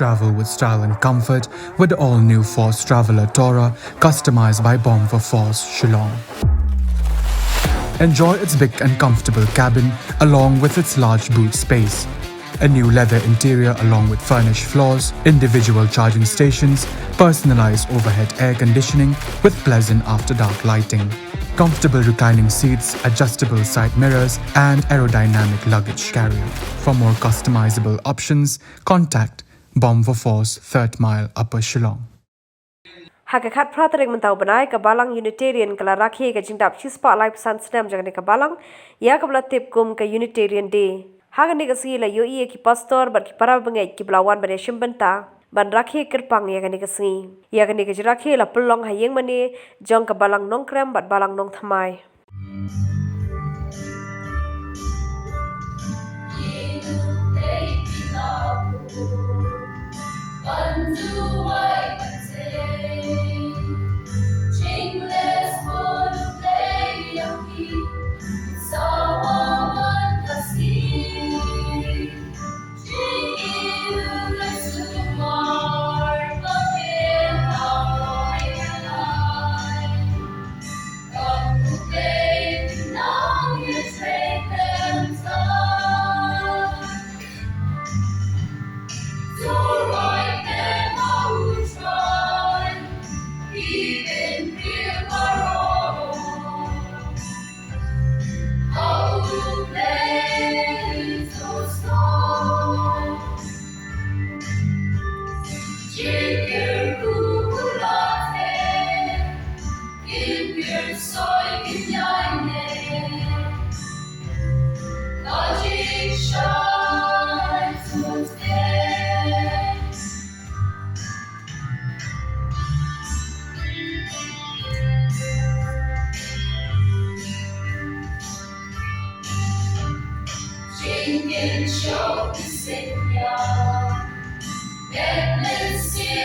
Travel with style and comfort with the all-new Force Traveler Tourer, customized by Bomb for Force, Shillong. Enjoy its big and comfortable cabin along with its large boot space. A new leather interior along with furnished floors, individual charging stations, personalized overhead air conditioning with pleasant after-dark lighting, comfortable reclining seats, adjustable side mirrors, and aerodynamic luggage carrier. For more customizable options, contact Bomb for Force, 3rd Mile, Upper Shillong. Hakakat pratareng mentau benai ke Balang Unitarian ke Rakhe ke jingdap chi spotlight San Snem jangan ke Balang ya ke bela tip kum ke Unitarian Day. Hagan ni ke sila yo iya ki pastor bar ki para bengai ki belawan bar benta ban Rakhe kerpang ya ke ni ke singi. Ya ke ni ke Rakhe la pelong hayeng mani jong ke Balang nongkrem bat Balang nong thamai. Show the Savior, let me see